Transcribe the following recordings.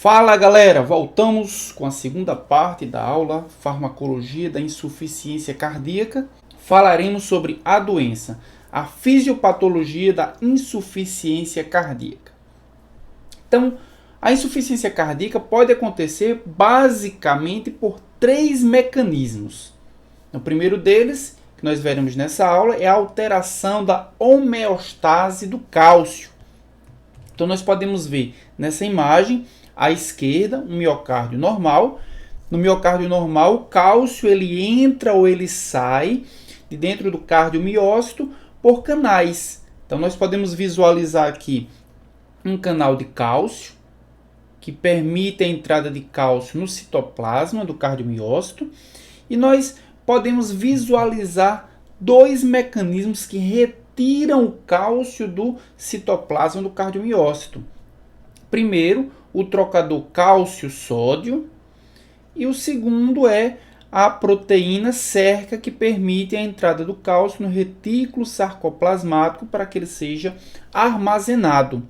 Fala galera, voltamos com a segunda parte da aula Farmacologia da Insuficiência Cardíaca. Falaremos sobre a doença, a fisiopatologia da insuficiência cardíaca. Então, a insuficiência cardíaca pode acontecer basicamente por três mecanismos. O primeiro deles, que nós veremos nessa aula, é a alteração da homeostase do cálcio. Então, nós podemos ver nessa imagem à esquerda, um miocárdio normal. No miocárdio normal, o cálcio ele entra ou ele sai de dentro do cardiomiócito por canais. Então, nós podemos visualizar aqui um canal de cálcio, que permite a entrada de cálcio no citoplasma do cardiomiócito. E nós podemos visualizar dois mecanismos que retiram o cálcio do citoplasma do cardiomiócito. Primeiro, o trocador cálcio-sódio, e o segundo é a proteína cerca, que permite a entrada do cálcio no retículo sarcoplasmático para que ele seja armazenado.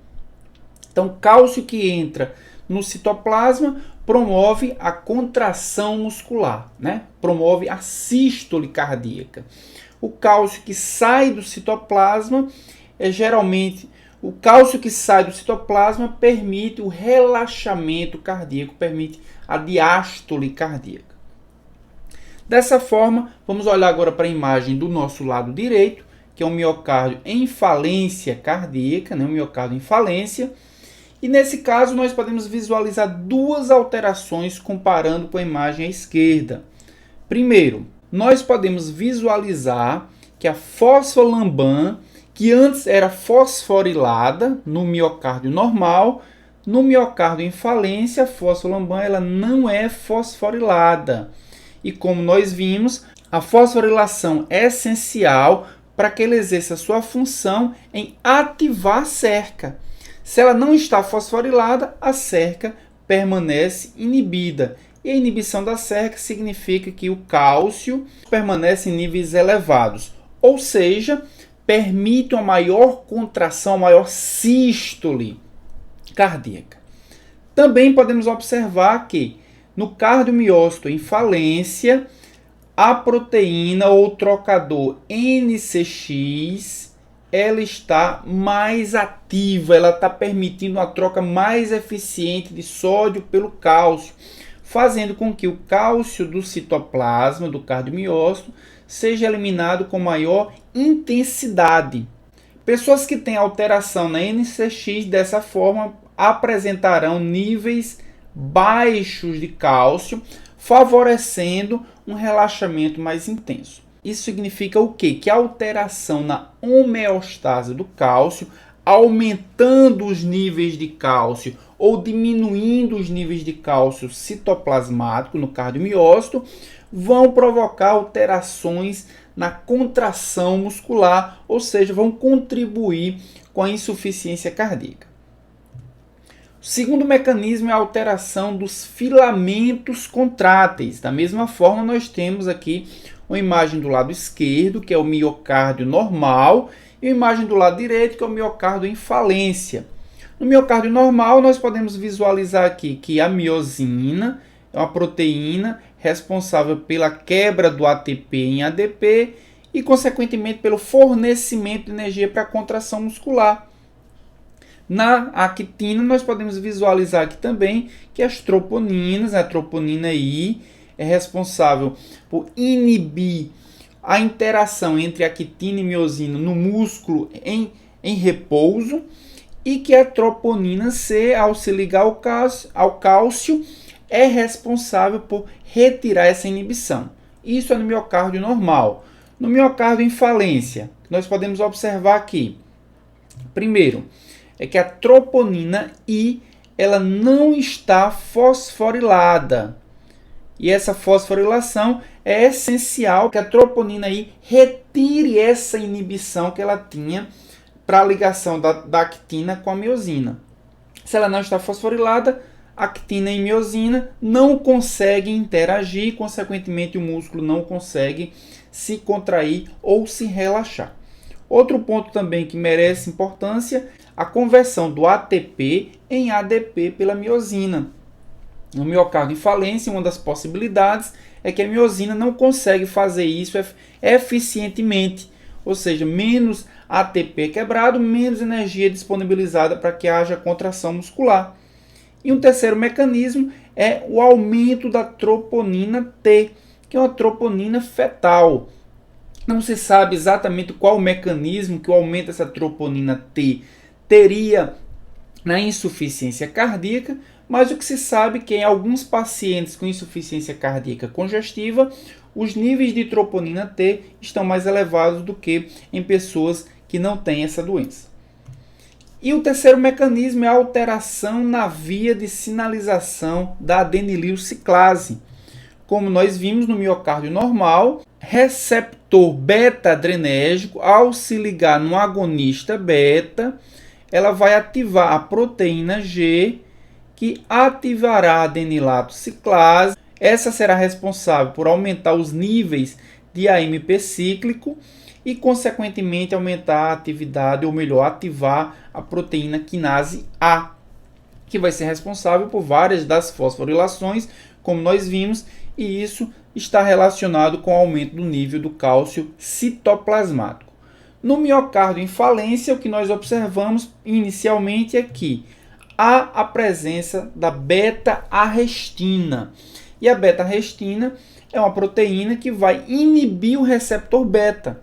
Então, cálcio que entra no citoplasma promove a contração muscular, promove a sístole cardíaca. O cálcio que sai do citoplasma o cálcio que sai do citoplasma permite o relaxamento cardíaco, permite a diástole cardíaca. Dessa forma, vamos olhar agora para a imagem do nosso lado direito, que é um miocárdio em falência cardíaca, um miocárdio em falência. E nesse caso, nós podemos visualizar duas alterações comparando com a imagem à esquerda. Primeiro, nós podemos visualizar que a fosfolamban, que antes era fosforilada no miocárdio normal, no miocárdio em falência, a fosfolamban ela não é fosforilada. E como nós vimos, a fosforilação é essencial para que ele exerça sua função em ativar a cerca. Se ela não está fosforilada, a cerca permanece inibida. E a inibição da cerca significa que o cálcio permanece em níveis elevados, ou seja, permite uma maior contração, maior sístole cardíaca. Também podemos observar que no cardiomiócito em falência, a proteína ou trocador NCX ela está mais ativa, ela está permitindo uma troca mais eficiente de sódio pelo cálcio, fazendo com que o cálcio do citoplasma do cardiomiócito seja eliminado com maior intensidade. Pessoas que têm alteração na NCX dessa forma apresentarão níveis baixos de cálcio, favorecendo um relaxamento mais intenso. Isso significa o quê? Que a alteração na homeostase do cálcio, aumentando os níveis de cálcio ou diminuindo os níveis de cálcio citoplasmático no cardiomiócito, vão provocar alterações na contração muscular, ou seja, vão contribuir com a insuficiência cardíaca. O segundo mecanismo é a alteração dos filamentos contráteis. Da mesma forma, nós temos aqui uma imagem do lado esquerdo, que é o miocárdio normal, e uma imagem do lado direito, que é o miocárdio em falência. No miocárdio normal, nós podemos visualizar aqui que a miosina é uma proteína responsável pela quebra do ATP em ADP e, consequentemente, pelo fornecimento de energia para a contração muscular. Na actina, nós podemos visualizar aqui também que as troponinas, a troponina I, é responsável por inibir a interação entre actina e miosina no músculo em repouso, e que a troponina C, ao se ligar ao cálcio, é responsável por retirar essa inibição. Isso é no miocárdio normal. No miocárdio em falência, nós podemos observar aqui, primeiro, é que a troponina I ela não está fosforilada. E essa fosforilação é essencial que a troponina I retire essa inibição que ela tinha para a ligação da actina com a miosina. Se ela não está fosforilada, actina e miosina não conseguem interagir, consequentemente o músculo não consegue se contrair ou se relaxar. Outro ponto também que merece importância, a conversão do ATP em ADP pela miosina. No miocárdio em falência, uma das possibilidades é que a miosina não consegue fazer isso eficientemente, ou seja, menos ATP quebrado, menos energia disponibilizada para que haja contração muscular. E um terceiro mecanismo é o aumento da troponina T, que é uma troponina fetal. Não se sabe exatamente qual o mecanismo que o aumento dessa troponina T teria na insuficiência cardíaca, mas o que se sabe é que em alguns pacientes com insuficiência cardíaca congestiva, os níveis de troponina T estão mais elevados do que em pessoas que não têm essa doença. E o terceiro mecanismo é a alteração na via de sinalização da adenililciclase. Como nós vimos no miocárdio normal, receptor beta-adrenérgico, ao se ligar no agonista beta, ela vai ativar a proteína G, que ativará a adenilato ciclase. Essa será responsável por aumentar os níveis de AMP cíclico e, consequentemente, aumentar a atividade, ou melhor, ativar a proteína quinase A, que vai ser responsável por várias das fosforilações, como nós vimos, e isso está relacionado com o aumento do nível do cálcio citoplasmático. No miocárdio em falência, o que nós observamos inicialmente é que há a presença da beta-arrestina. E a beta-arrestina é uma proteína que vai inibir o receptor beta.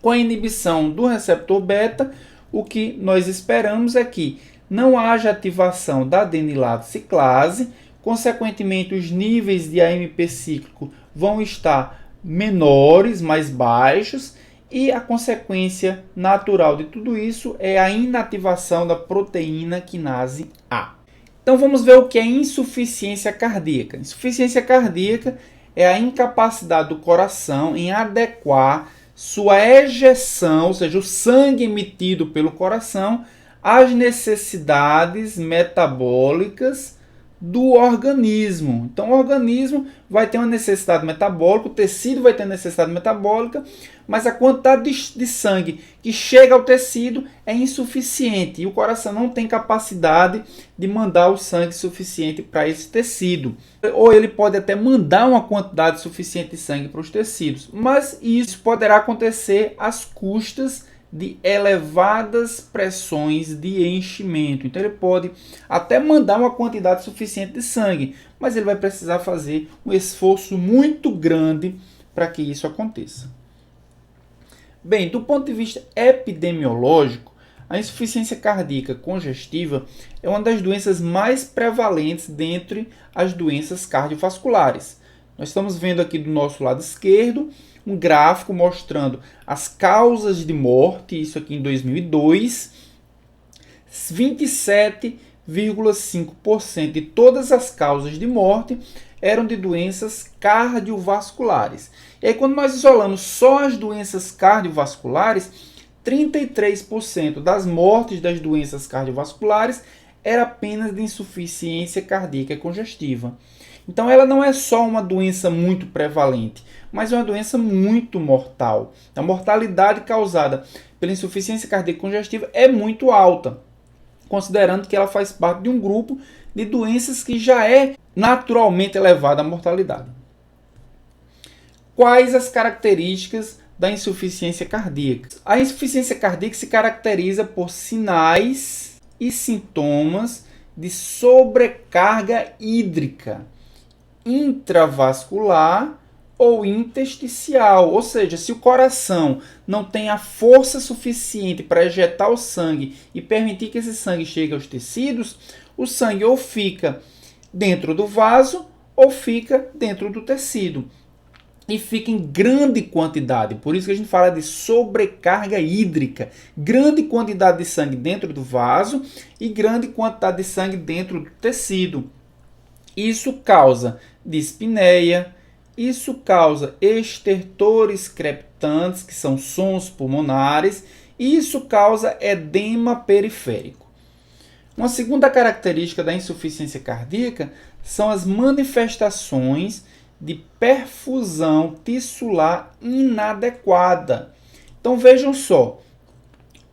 Com a inibição do receptor beta, o que nós esperamos é que não haja ativação da adenilato ciclase, consequentemente os níveis de AMP cíclico vão estar menores, mais baixos, e a consequência natural de tudo isso é a inativação da proteína quinase A. Então vamos ver o que é insuficiência cardíaca. Insuficiência cardíaca é a incapacidade do coração em adequar sua ejeção, ou seja, o sangue emitido pelo coração, às necessidades metabólicas do organismo. Então, o organismo vai ter uma necessidade metabólica, o tecido vai ter necessidade metabólica, mas a quantidade de sangue que chega ao tecido é insuficiente e o coração não tem capacidade de mandar o sangue suficiente para esse tecido. Ou ele pode até mandar uma quantidade suficiente de sangue para os tecidos, mas isso poderá acontecer às custas de elevadas pressões de enchimento. Então ele pode até mandar uma quantidade suficiente de sangue, mas ele vai precisar fazer um esforço muito grande para que isso aconteça. Bem, do ponto de vista epidemiológico, a insuficiência cardíaca congestiva é uma das doenças mais prevalentes dentre as doenças cardiovasculares. Nós estamos vendo aqui do nosso lado esquerdo um gráfico mostrando as causas de morte, isso aqui em 2002, 27,5% de todas as causas de morte eram de doenças cardiovasculares. E aí, quando nós isolamos só as doenças cardiovasculares, 33% das mortes das doenças cardiovasculares era apenas de insuficiência cardíaca congestiva. Então, ela não é só uma doença muito prevalente, mas é uma doença muito mortal. A mortalidade causada pela insuficiência cardíaca congestiva é muito alta, considerando que ela faz parte de um grupo de doenças que já é naturalmente elevada a mortalidade. Quais as características da insuficiência cardíaca? A insuficiência cardíaca se caracteriza por sinais e sintomas de sobrecarga hídrica intravascular ou intersticial, ou seja, se o coração não tem a força suficiente para ejetar o sangue e permitir que esse sangue chegue aos tecidos, o sangue ou fica dentro do vaso ou fica dentro do tecido. E fica em grande quantidade, por isso que a gente fala de sobrecarga hídrica. Grande quantidade de sangue dentro do vaso e grande quantidade de sangue dentro do tecido. Isso causa dispneia, isso causa estertores crepitantes, que são sons pulmonares, e isso causa edema periférico. Uma segunda característica da insuficiência cardíaca são as manifestações de perfusão tissular inadequada. Então vejam só,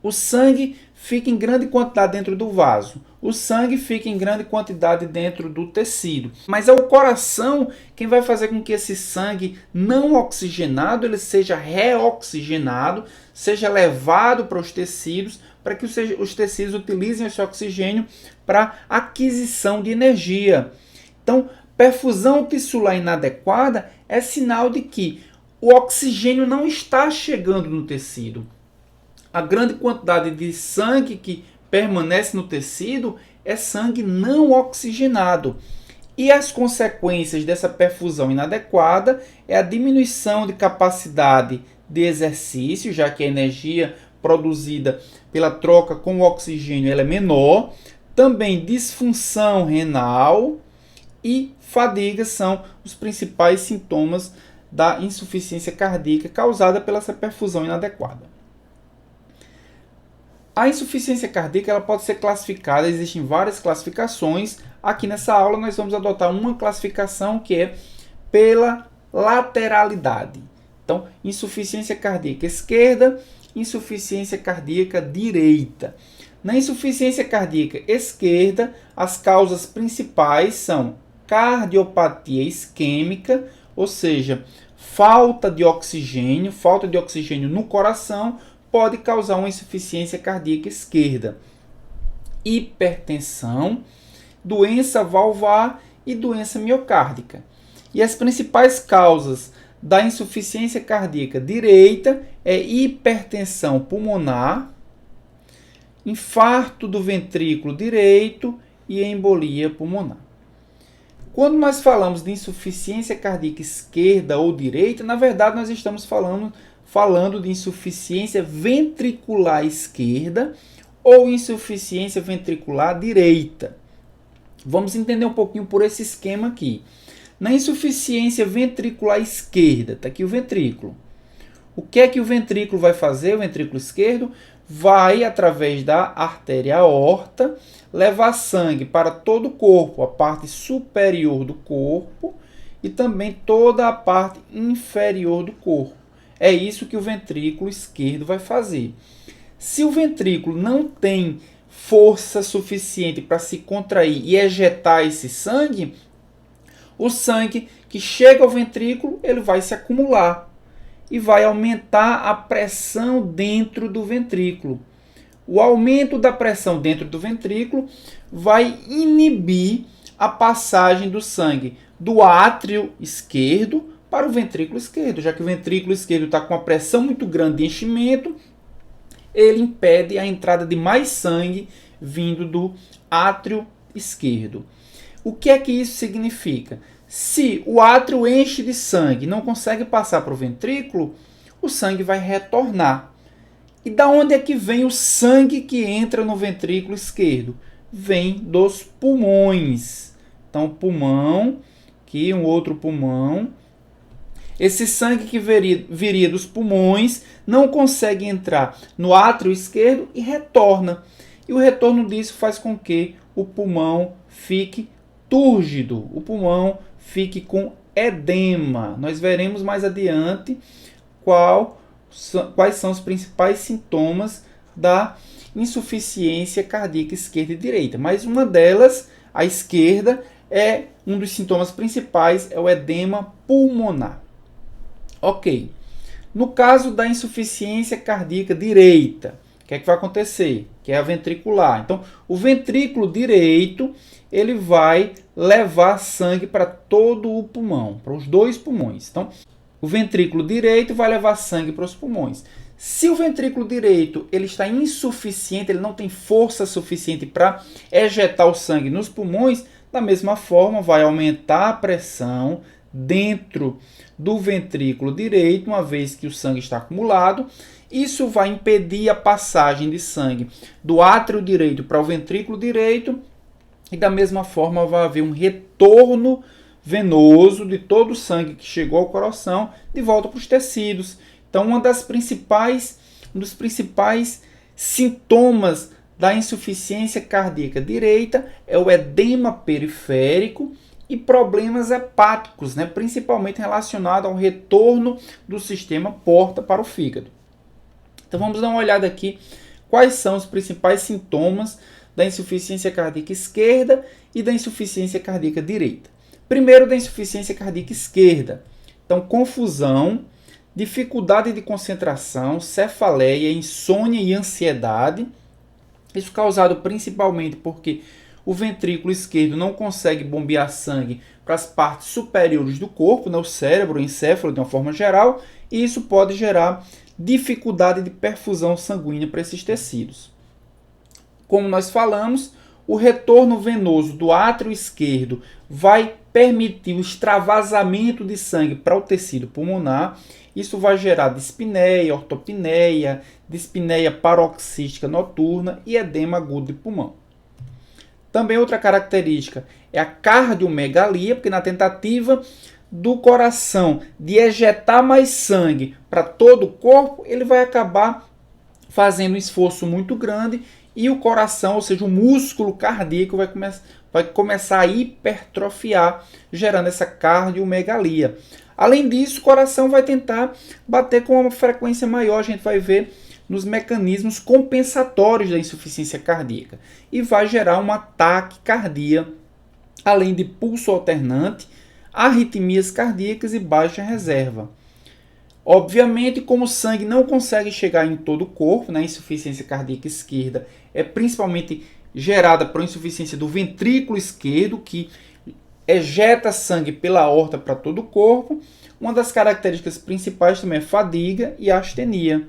o sangue fica em grande quantidade dentro do vaso. o sangue fica em grande quantidade dentro do tecido. Mas é o coração quem vai fazer com que esse sangue não oxigenado ele seja reoxigenado, seja levado para os tecidos, para que os tecidos utilizem esse oxigênio para aquisição de energia. Então, perfusão tissular inadequada é sinal de que o oxigênio não está chegando no tecido. A grande quantidade de sangue que permanece no tecido é sangue não oxigenado. E as consequências dessa perfusão inadequada é a diminuição de capacidade de exercício, já que a energia produzida pela troca com o oxigênio ela é menor. Também disfunção renal e fadiga são os principais sintomas da insuficiência cardíaca causada pela essa perfusão inadequada. A insuficiência cardíaca ela pode ser classificada, existem várias classificações. Aqui nessa aula nós vamos adotar uma classificação que é pela lateralidade. Então, insuficiência cardíaca esquerda, insuficiência cardíaca direita. Na insuficiência cardíaca esquerda, as causas principais são cardiopatia isquêmica, ou seja, falta de oxigênio no coração, pode causar uma insuficiência cardíaca esquerda. Hipertensão, doença valvar e doença miocárdica. E as principais causas da insuficiência cardíaca direita é hipertensão pulmonar, infarto do ventrículo direito e embolia pulmonar. Quando nós falamos de insuficiência cardíaca esquerda ou direita, na verdade nós estamos falando de insuficiência ventricular esquerda ou insuficiência ventricular direita. Vamos entender um pouquinho por esse esquema aqui. Na insuficiência ventricular esquerda, está aqui o ventrículo. O que é que o ventrículo vai fazer? O ventrículo esquerdo vai, através da artéria aorta, levar sangue para todo o corpo, a parte superior do corpo e também toda a parte inferior do corpo. É isso que o ventrículo esquerdo vai fazer. Se o ventrículo não tem força suficiente para se contrair e ejetar esse sangue, o sangue que chega ao ventrículo ele vai se acumular e vai aumentar a pressão dentro do ventrículo. O aumento da pressão dentro do ventrículo vai inibir a passagem do sangue do átrio esquerdo para o ventrículo esquerdo, já que o ventrículo esquerdo está com uma pressão muito grande de enchimento, ele impede a entrada de mais sangue vindo do átrio esquerdo. O que é que isso significa? Se o átrio enche de sangue e não consegue passar para o ventrículo, o sangue vai retornar. E da onde é que vem o sangue que entra no ventrículo esquerdo? Vem dos pulmões. Então, pulmão, aqui um outro pulmão. Esse sangue que viria dos pulmões não consegue entrar no átrio esquerdo e retorna. E o retorno disso faz com que o pulmão fique túrgido, o pulmão fique com edema. Nós veremos mais adiante quais são os principais sintomas da insuficiência cardíaca esquerda e direita. Mas uma delas, a esquerda, um dos sintomas principais é o edema pulmonar. Ok. No caso da insuficiência cardíaca direita, o que é que vai acontecer? Que é a ventricular. Então, o ventrículo direito, ele vai levar sangue para todo o pulmão, para os dois pulmões. Então, o ventrículo direito vai levar sangue para os pulmões. Se o ventrículo direito ele está insuficiente, ele não tem força suficiente para ejetar o sangue nos pulmões, da mesma forma vai aumentar a pressão dentro do ventrículo direito, uma vez que o sangue está acumulado. Isso vai impedir a passagem de sangue do átrio direito para o ventrículo direito e da mesma forma vai haver um retorno venoso de todo o sangue que chegou ao coração de volta para os tecidos. Então, um dos principais sintomas da insuficiência cardíaca direita é o edema periférico e problemas hepáticos, principalmente relacionado ao retorno do sistema porta para o fígado. Então vamos dar uma olhada aqui quais são os principais sintomas da insuficiência cardíaca esquerda e da insuficiência cardíaca direita. Primeiro, da insuficiência cardíaca esquerda. Então, confusão, dificuldade de concentração, cefaleia, insônia e ansiedade. Isso causado principalmente porque o ventrículo esquerdo não consegue bombear sangue para as partes superiores do corpo, o cérebro, o encéfalo de uma forma geral, e isso pode gerar dificuldade de perfusão sanguínea para esses tecidos. Como nós falamos, o retorno venoso do átrio esquerdo vai permitir o extravasamento de sangue para o tecido pulmonar. Isso vai gerar dispneia, ortopneia, dispneia paroxística noturna e edema agudo de pulmão. Também outra característica é a cardiomegalia, porque na tentativa do coração de ejetar mais sangue para todo o corpo, ele vai acabar fazendo um esforço muito grande e o coração, ou seja, o músculo cardíaco vai começar a hipertrofiar, gerando essa cardiomegalia. Além disso, o coração vai tentar bater com uma frequência maior, a gente vai ver nos mecanismos compensatórios da insuficiência cardíaca e vai gerar uma taquicardia, além de pulso alternante, arritmias cardíacas e baixa reserva. Obviamente, como o sangue não consegue chegar em todo o corpo, a insuficiência cardíaca esquerda é principalmente gerada por insuficiência do ventrículo esquerdo, que ejeta sangue pela aorta para todo o corpo. Uma das características principais também é fadiga e astenia.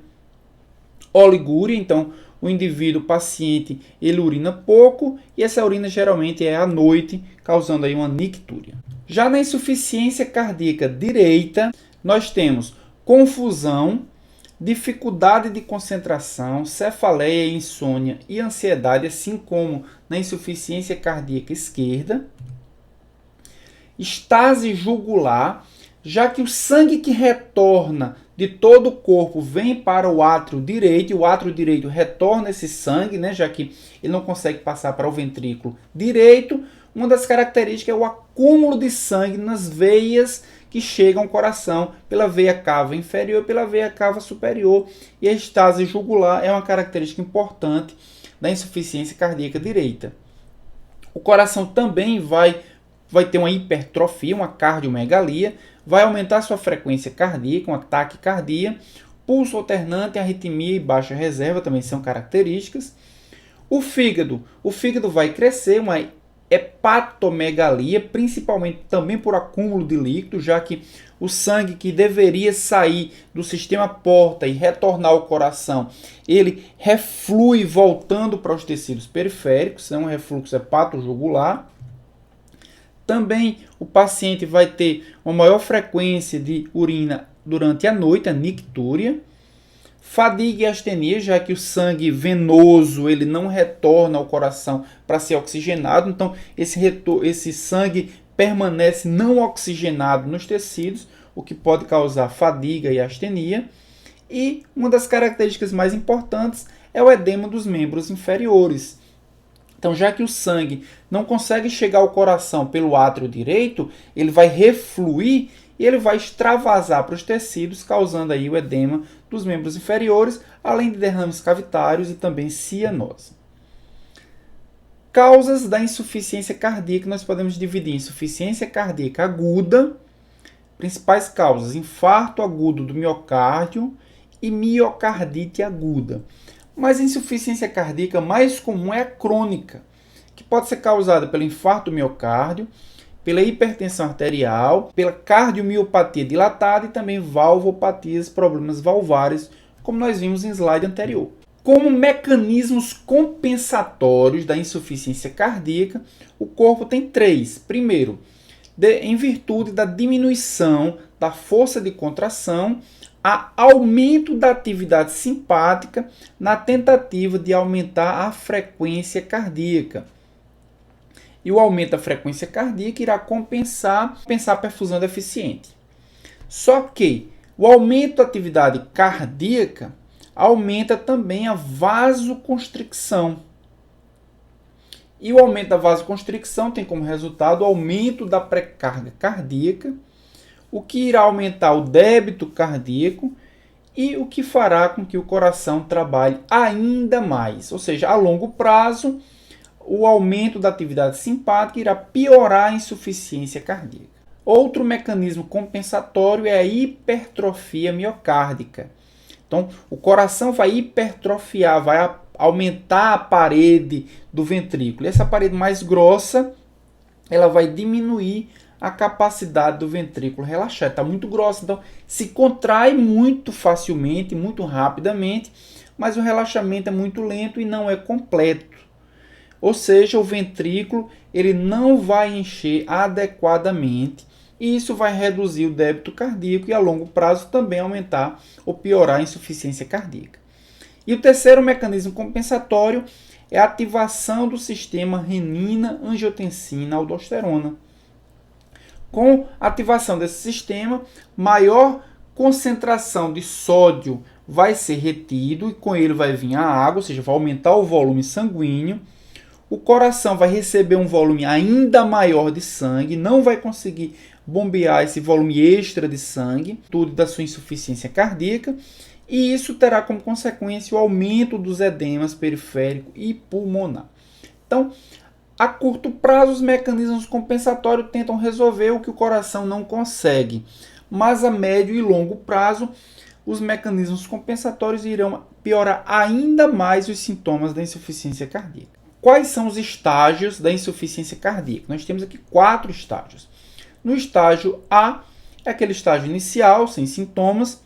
Oligúria, então o indivíduo paciente ele urina pouco e essa urina geralmente é à noite, causando aí uma nictúria. Já na insuficiência cardíaca direita, nós temos confusão, dificuldade de concentração, cefaleia, insônia e ansiedade, assim como na insuficiência cardíaca esquerda. Estase jugular, já que o sangue que retorna de todo o corpo vem para o átrio direito, e o átrio direito retorna esse sangue, já que ele não consegue passar para o ventrículo direito. Uma das características é o acúmulo de sangue nas veias que chegam ao coração, pela veia cava inferior e pela veia cava superior. E a estase jugular é uma característica importante da insuficiência cardíaca direita. O coração também vai ter uma hipertrofia, uma cardiomegalia, vai aumentar sua frequência cardíaca, uma taquicardia, pulso alternante, arritmia e baixa reserva também são características. O fígado vai crescer, uma hepatomegalia, principalmente também por acúmulo de líquido, já que o sangue que deveria sair do sistema porta e retornar ao coração, ele reflui voltando para os tecidos periféricos, é um refluxo hepatojugular. Também o paciente vai ter uma maior frequência de urina durante a noite, a nictúria. Fadiga e astenia, já que o sangue venoso ele não retorna ao coração para ser oxigenado. Então, esse sangue permanece não oxigenado nos tecidos, o que pode causar fadiga e astenia. E uma das características mais importantes é o edema dos membros inferiores. Então, já que o sangue não consegue chegar ao coração pelo átrio direito, ele vai refluir e ele vai extravasar para os tecidos, causando aí o edema dos membros inferiores, além de derrames cavitários e também cianose. Causas da insuficiência cardíaca, nós podemos dividir em insuficiência cardíaca aguda, principais causas, infarto agudo do miocárdio e miocardite aguda. Mas a insuficiência cardíaca mais comum é a crônica, que pode ser causada pelo infarto do miocárdio, pela hipertensão arterial, pela cardiomiopatia dilatada e também valvopatias, problemas valvares, como nós vimos em slide anterior. Como mecanismos compensatórios da insuficiência cardíaca, o corpo tem três. Primeiro, em virtude da diminuição da força de contração, há aumento da atividade simpática na tentativa de aumentar a frequência cardíaca. E o aumento da frequência cardíaca irá compensar a perfusão deficiente. Só que o aumento da atividade cardíaca aumenta também a vasoconstricção. E o aumento da vasoconstricção tem como resultado o aumento da pré-carga cardíaca, o que irá aumentar o débito cardíaco e o que fará com que o coração trabalhe ainda mais. Ou seja, a longo prazo, o aumento da atividade simpática irá piorar a insuficiência cardíaca. Outro mecanismo compensatório é a hipertrofia miocárdica. Então, o coração vai hipertrofiar, vai aumentar a parede do ventrículo. E essa parede mais grossa, ela vai diminuir a capacidade do ventrículo relaxar. Está muito grossa, então se contrai muito facilmente, muito rapidamente, mas o relaxamento é muito lento e não é completo. Ou seja, o ventrículo ele não vai encher adequadamente e isso vai reduzir o débito cardíaco e a longo prazo também aumentar ou piorar a insuficiência cardíaca. E o terceiro mecanismo compensatório é a ativação do sistema renina-angiotensina-aldosterona. Com a ativação desse sistema, maior concentração de sódio vai ser retido e com ele vai vir a água, ou seja, vai aumentar o volume sanguíneo. O coração vai receber um volume ainda maior de sangue, não vai conseguir bombear esse volume extra de sangue, tudo da sua insuficiência cardíaca, e isso terá como consequência o aumento dos edemas periférico e pulmonar. Então, a curto prazo, os mecanismos compensatórios tentam resolver o que o coração não consegue, mas a médio e longo prazo, os mecanismos compensatórios irão piorar ainda mais os sintomas da insuficiência cardíaca. Quais são os estágios da insuficiência cardíaca? Nós temos aqui 4 estágios. No estágio A, é aquele estágio inicial, sem sintomas,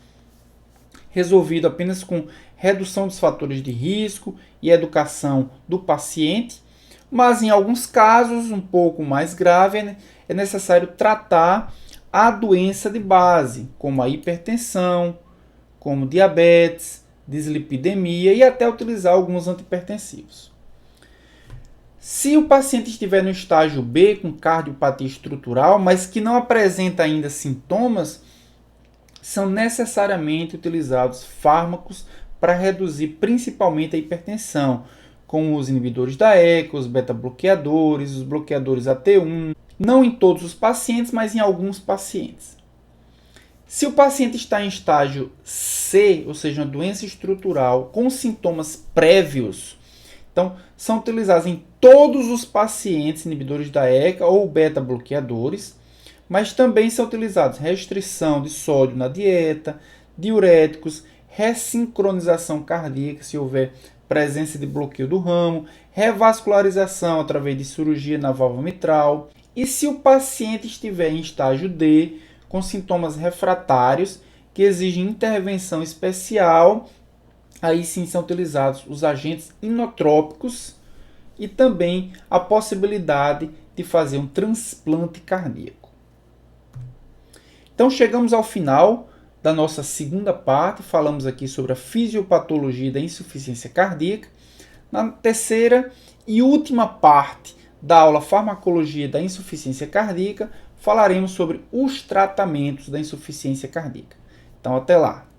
resolvido apenas com redução dos fatores de risco e educação do paciente, mas em alguns casos, um pouco mais grave, é necessário tratar a doença de base, como a hipertensão, como diabetes, dislipidemia e até utilizar alguns antihipertensivos. Se o paciente estiver no estágio B, com cardiopatia estrutural, mas que não apresenta ainda sintomas, são necessariamente utilizados fármacos para reduzir principalmente a hipertensão, como os inibidores da ECA, os beta-bloqueadores, os bloqueadores AT1, não em todos os pacientes, mas em alguns pacientes. Se o paciente está em estágio C, ou seja, uma doença estrutural com sintomas prévios, então são utilizados em todos os pacientes inibidores da ECA ou beta-bloqueadores, mas também são utilizados restrição de sódio na dieta, diuréticos, ressincronização cardíaca, se houver presença de bloqueio do ramo, revascularização através de cirurgia na válvula mitral. E se o paciente estiver em estágio D, com sintomas refratários, que exigem intervenção especial, aí sim são utilizados os agentes inotrópicos e também a possibilidade de fazer um transplante cardíaco. Então chegamos ao final da nossa segunda parte, falamos aqui sobre a fisiopatologia da insuficiência cardíaca. Na terceira e última parte da aula farmacologia da insuficiência cardíaca, falaremos sobre os tratamentos da insuficiência cardíaca. Então até lá!